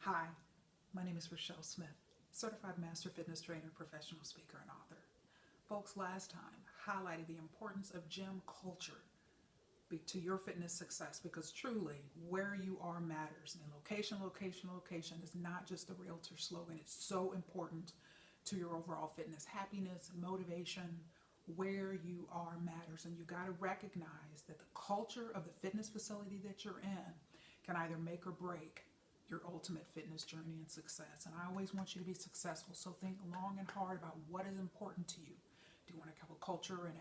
Hi, my name is Rachelle Smith, Certified Master Fitness Trainer, Professional Speaker, and Author. Folks, last time highlighted the importance of gym culture to your fitness success, because truly where you are matters. And location is not just a realtor slogan. It's so important to your overall fitness happiness, motivation. Where you are matters, and you got to recognize that the culture of the fitness facility that you're in can either make or break your ultimate fitness journey and success. And I always want you to be successful, so think long and hard about what is important to you. Do you want to have a culture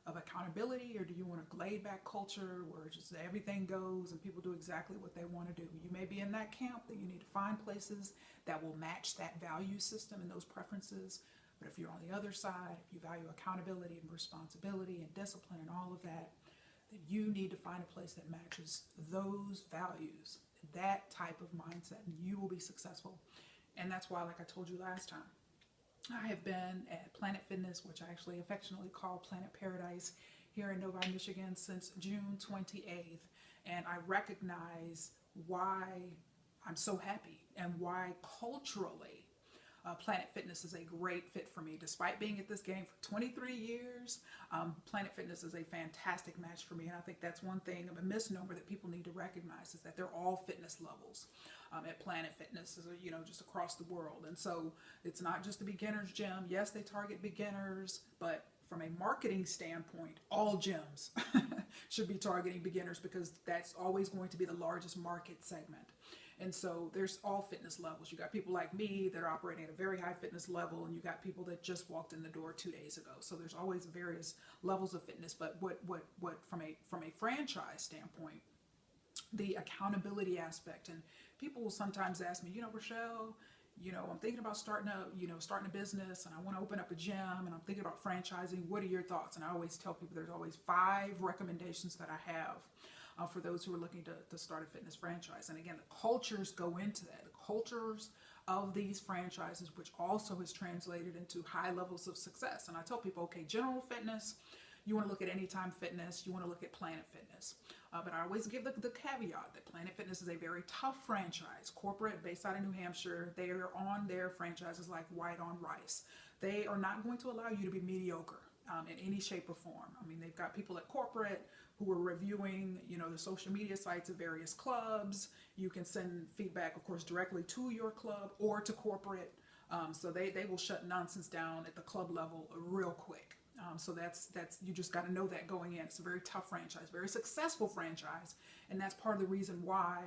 of accountability, or do you want a laid back culture where just everything goes and people do exactly what they want to do? You may be in that camp that you need to find places that will match that value system and those preferences. But if you're on the other side, if you value accountability and responsibility and discipline and all of that, then you need to find a place that matches those values, that type of mindset, and you will be successful. And that's why, like I told you last time, I have been at Planet Fitness, which I actually affectionately call Planet Paradise, here in Novi-Michigan since June 28th. And I recognize why I'm so happy and why culturally Planet Fitness is a great fit for me. Despite being at this game for 23 years, Planet Fitness is a fantastic match for me. And I think that's one thing of a misnomer that people need to recognize, is that they're all fitness levels at Planet Fitness, just across the world. And so it's not just the beginner's gym. Yes, they target beginners, but from a marketing standpoint, all gyms should be targeting beginners, because that's always going to be the largest market segment. And so there's all fitness levels. You got people like me that are operating at a very high fitness level, and you got people that just walked in the door 2 days ago. So there's always various levels of fitness. But what from a franchise standpoint, the accountability aspect, and people will sometimes ask me, Rachelle, I'm thinking about starting a business, and I want to open up a gym, and I'm thinking about franchising. What are your thoughts? And I always tell people there's always 5 recommendations that I have for those who are looking to start a fitness franchise. And again, the cultures go into that. The cultures of these franchises, which also is translated into high levels of success. And I tell people, okay, general fitness, you want to look at Anytime Fitness, you want to look at Planet Fitness. But I always give the caveat that Planet Fitness is a very tough franchise, corporate, based out of New Hampshire. They are on their franchises like white on rice. They are not going to allow you to be mediocre in any shape or form. I mean, they've got people at corporate who are reviewing, the social media sites of various clubs. You can send feedback, of course, directly to your club or to corporate. So they will shut nonsense down at the club level real quick. So that's you just got to know that going in. It's a very tough franchise, very successful franchise, and that's part of the reason why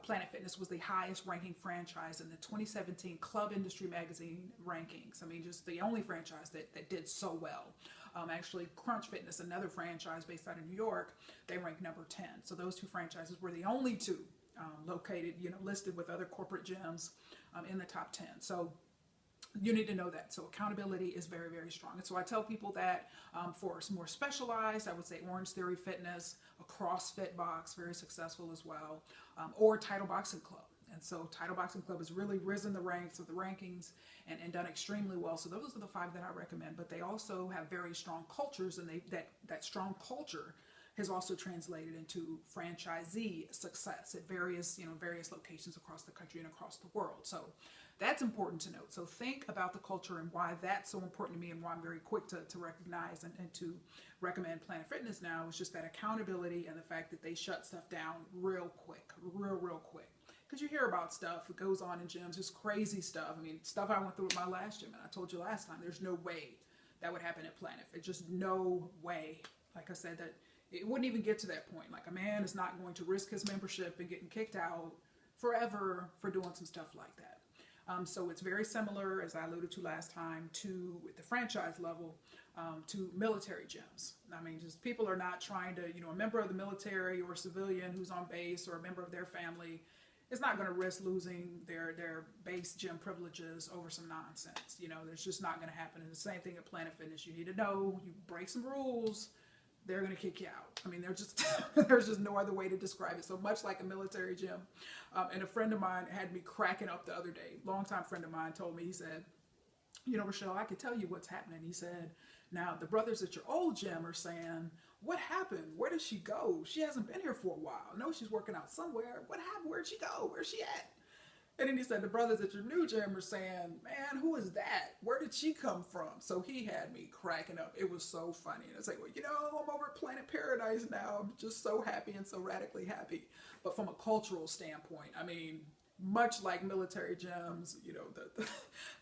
Planet Fitness was the highest ranking franchise in the 2017 Club Industry Magazine rankings. I mean, just the only franchise that did so well. Actually, Crunch Fitness, another franchise based out of New York, they ranked number 10. So those 2 franchises were the only 2 located, listed with other corporate gyms in the top 10. So you need to know that. So accountability is very, very strong. And so I tell people that for more specialized, I would say Orange Theory Fitness, a CrossFit Box, very successful as well, or Title Boxing Club. And so Title Boxing Club has really risen the ranks of the rankings and done extremely well. So those are the 5 that I recommend. But they also have very strong cultures, and that strong culture has also translated into franchisee success at various locations across the country and across the world. So that's important to note. So think about the culture and why that's so important to me, and why I'm very quick to recognize and to recommend Planet Fitness now is just that accountability and the fact that they shut stuff down real quick, real quick. Because you hear about stuff that goes on in gyms, just crazy stuff. I mean, stuff I went through at my last gym, and I told you last time, there's no way that would happen at Planet. It's just no way. Like I said, that it wouldn't even get to that point. Like, a man is not going to risk his membership and getting kicked out forever for doing some stuff like that. So it's very similar, as I alluded to last time, to at the franchise level, to military gyms. I mean, just people are not trying to, a member of the military or a civilian who's on base or a member of their family is not going to risk losing their base gym privileges over some nonsense. There's just not going to happen. And the same thing at Planet Fitness. You need to know, you break some rules, they're going to kick you out. I mean, there's just no other way to describe it. So much like a military gym. And a friend of mine had me cracking up the other day. Longtime friend of mine told me, he said, Rachelle, I can tell you what's happening. He said, now the brothers at your old gym are saying, what happened? Where did she go? She hasn't been here for a while. No, she's working out somewhere. What happened? Where'd she go? Where's she at? And then he said, the brothers at your new gym are saying, man, who is that? Where did she come from? So he had me cracking up. It was so funny. And it's like, well, I'm over at Planet Paradise now. I'm just so happy and so radically happy. But from a cultural standpoint, I mean, much like military gyms,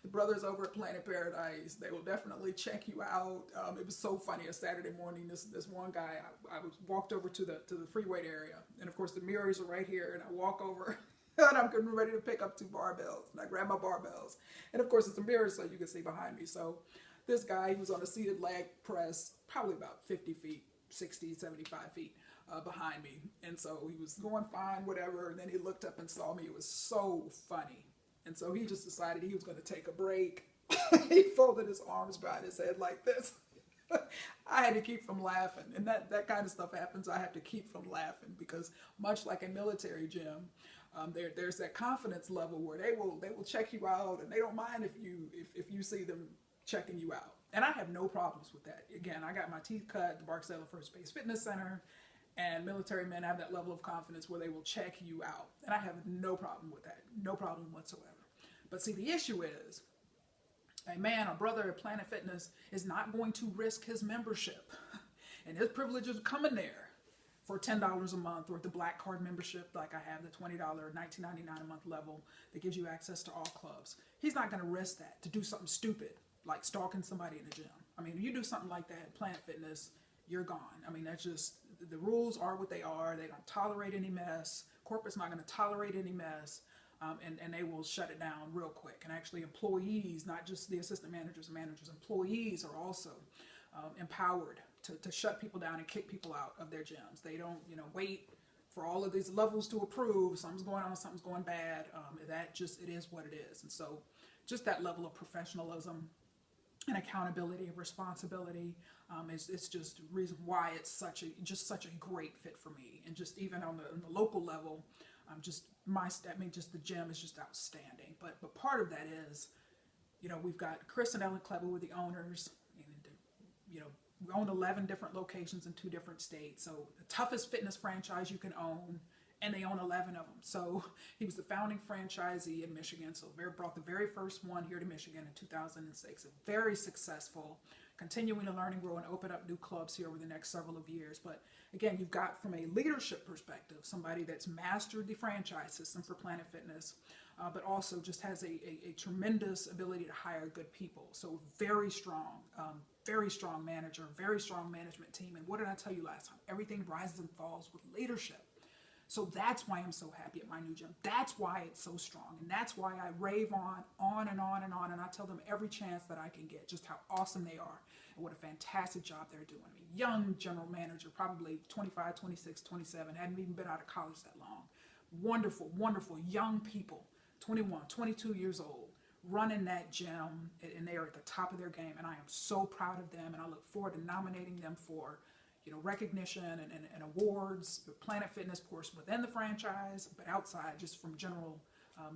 the brothers over at Planet Paradise, they will definitely check you out. It was so funny. A Saturday morning, this one guy, I walked over to the free weight area, and of course the mirrors are right here, and I walk over, and I'm getting ready to pick up 2 barbells, and I grab my barbells, and of course it's a mirror so you can see behind me. So this guy, he was on a seated leg press, probably about 50 feet, 60, 75 feet. Behind me, and so he was going fine, whatever, and then he looked up and saw me. It was so funny, and so he just decided he was going to take a break. He folded his arms behind his head like this. I had to keep from laughing, and that kind of stuff happens. I have to keep from laughing because much like a military gym, there's that confidence level where they will check you out, and they don't mind if you see them checking you out, and I have no problems with that. Again, I got my teeth cut at the Barksdale First Base Fitness Center. And military men have that level of confidence where they will check you out. And I have no problem with that. No problem whatsoever. But see, the issue is, a man, a brother at Planet Fitness is not going to risk his membership and his privileges coming there for $10 a month, or the black card membership like I have, the $20, $19.99 a month level that gives you access to all clubs. He's not going to risk that to do something stupid like stalking somebody in the gym. I mean, if you do something like that at Planet Fitness, you're gone. I mean, that's just, the rules are what they are. They don't tolerate any mess. Corporate's not going to tolerate any mess, and they will shut it down real quick. And actually employees, not just the assistant managers and managers, employees are also empowered to shut people down and kick people out of their gyms. They don't, wait for all of these levels to approve. Something's going on, something's going bad. It is what it is. And so just that level of professionalism and accountability and responsibility it's just the reason why it's such a great fit for me. And just even on the local level, just the gym is just outstanding. But part of that is, we've got Chris and Ellen Kleber with the owners, and we own 11 different locations in 2 different states. So the toughest fitness franchise you can own, and they own 11 of them. So he was the founding franchisee in Michigan. So brought the very first one here to Michigan in 2006. Very successful, continuing to learn and grow and open up new clubs here over the next several of years. But again, you've got, from a leadership perspective, somebody that's mastered the franchise system for Planet Fitness, but also just has a tremendous ability to hire good people. So very strong manager, very strong management team. And what did I tell you last time? Everything rises and falls with leadership. So that's why I'm so happy at my new gym. That's why it's so strong. And that's why I rave on and on and on. And I tell them every chance that I can get just how awesome they are and what a fantastic job they're doing. I mean, young general manager, probably 25, 26, 27, hadn't even been out of college that long. Wonderful, wonderful young people, 21, 22 years old, running that gym, and they are at the top of their game. And I am so proud of them. And I look forward to nominating them for recognition and awards, Planet Fitness, of course, within the franchise, but outside, just from general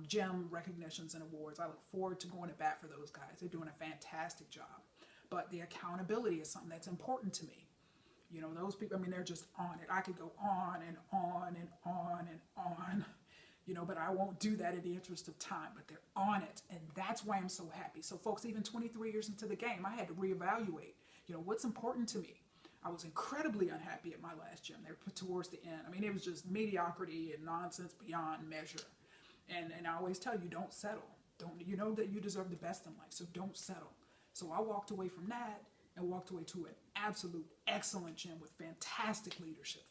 gym recognitions and awards. I look forward to going to bat for those guys. They're doing a fantastic job. But the accountability is something that's important to me. Those people, I mean, they're just on it. I could go on and on and on and on, but I won't do that in the interest of time. But they're on it, and that's why I'm so happy. So, folks, even 23 years into the game, I had to reevaluate, what's important to me. I was incredibly unhappy at my last gym. They were put towards the end. I mean, it was just mediocrity and nonsense beyond measure. And I always tell you, don't settle. You know that you deserve the best in life, so don't settle. So I walked away from that and walked away to an absolute excellent gym with fantastic leadership,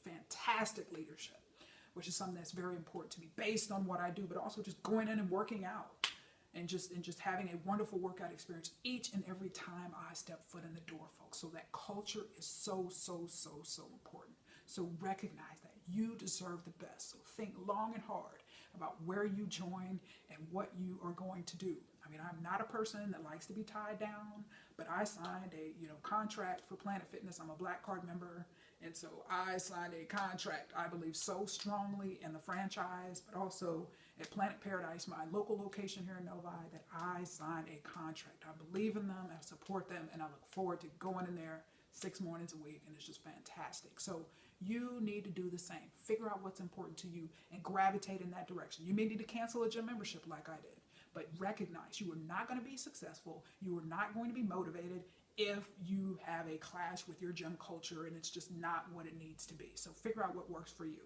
which is something that's very important to me based on what I do, but also just going in and working out. And just having a wonderful workout experience each and every time I step foot in the door, folks. So that culture is so, so, so, so important. So recognize that you deserve the best. So think long and hard about where you join and what you are going to do. I mean, I'm not a person that likes to be tied down, but I signed a contract for Planet Fitness. I'm a black card member, and so I signed a contract. I believe so strongly in the franchise, but also at Planet Paradise, my local location here in Novi, that I signed a contract. I believe in them, I support them, and I look forward to going in there 6 mornings a week, and it's just fantastic. So You need to do the same. Figure out what's important to you and gravitate in that direction. You may need to cancel a gym membership like I did, but recognize you are not going to be successful. You are not going to be motivated if you have a clash with your gym culture and it's just not what it needs to be. So figure out what works for you.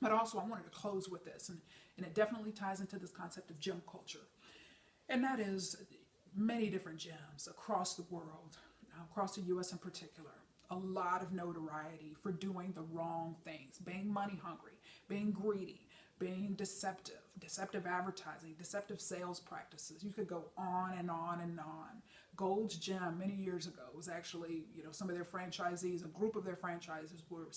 But also, I wanted to close with this, and it definitely ties into this concept of gym culture. And that is many different gyms across the world, across the U.S. in particular, a lot of notoriety for doing the wrong things, being money hungry, being greedy, being deceptive advertising, deceptive sales practices. You could go on and on and on. Gold's Gym many years ago was actually, some of their franchisees, a group of their franchises were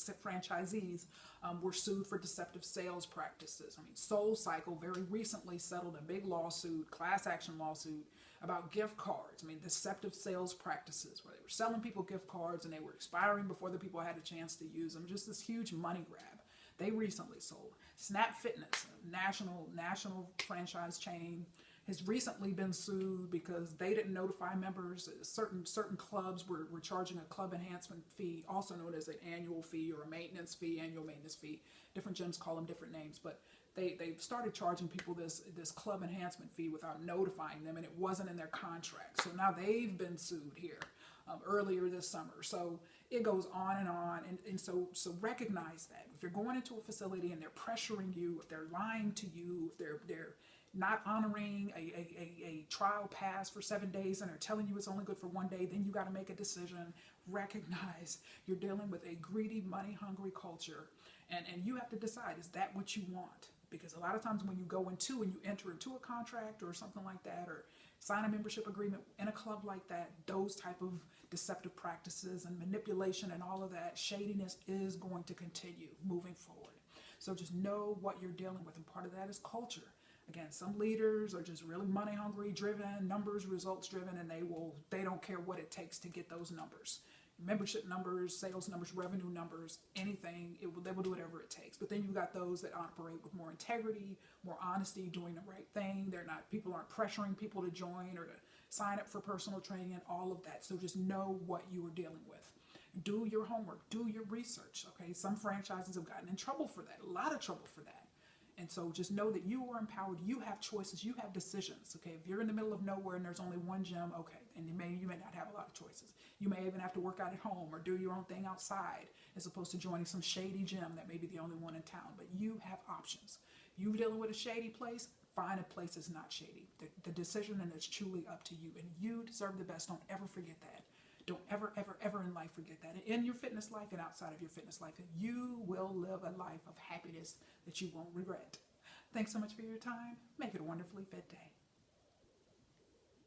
sued for deceptive sales practices. I mean, SoulCycle very recently settled a big lawsuit, class action lawsuit, about gift cards. I mean, deceptive sales practices where they were selling people gift cards and they were expiring before the people had a chance to use them. Just this huge money grab. They recently sold. Snap Fitness, a national franchise chain, has recently been sued because they didn't notify members. Certain clubs were charging a club enhancement fee, also known as an annual fee or a maintenance fee, annual maintenance fee. Different gyms call them different names, but they started charging people this club enhancement fee without notifying them, and it wasn't in their contract. So now they've been sued here earlier this summer. So it goes on, and so recognize that if you're going into a facility and they're pressuring you, if they're lying to you, if they're not honoring a trial pass for 7 days and are telling you it's only good for 1 day, then you got to make a decision. Recognize you're dealing with a greedy, money-hungry culture, and you have to decide, is that what you want? Because a lot of times when you go into and you enter into a contract or something like that, or sign a membership agreement in a club like that, those type of deceptive practices and manipulation and all of that shadiness is going to continue moving forward. So just know what you're dealing with, and part of that is culture. Again, some leaders are just really money hungry, driven, numbers, results driven, and they don't care what it takes to get those numbers. Membership numbers, sales numbers, revenue numbers, anything, they will do whatever it takes. But then you've got those that operate with more integrity, more honesty, doing the right thing. People aren't pressuring people to join or to sign up for personal training and all of that. So just know what you are dealing with. Do your homework, do your research. Okay, some franchises have gotten in trouble for that, a lot of trouble for that. And so just know that you are empowered. You have choices. You have decisions. Okay, if you're in the middle of nowhere and there's only one gym, okay, and you may not have a lot of choices. You may even have to work out at home or do your own thing outside as opposed to joining some shady gym that may be the only one in town. But you have options. You dealing with a shady place, find a place that's not shady. The decision, and it's truly up to you. And you deserve the best. Don't ever forget that. Don't ever, ever, ever in life forget that. In your fitness life and outside of your fitness life, you will live a life of happiness that you won't regret. Thanks so much for your time. Make it a wonderfully fit day.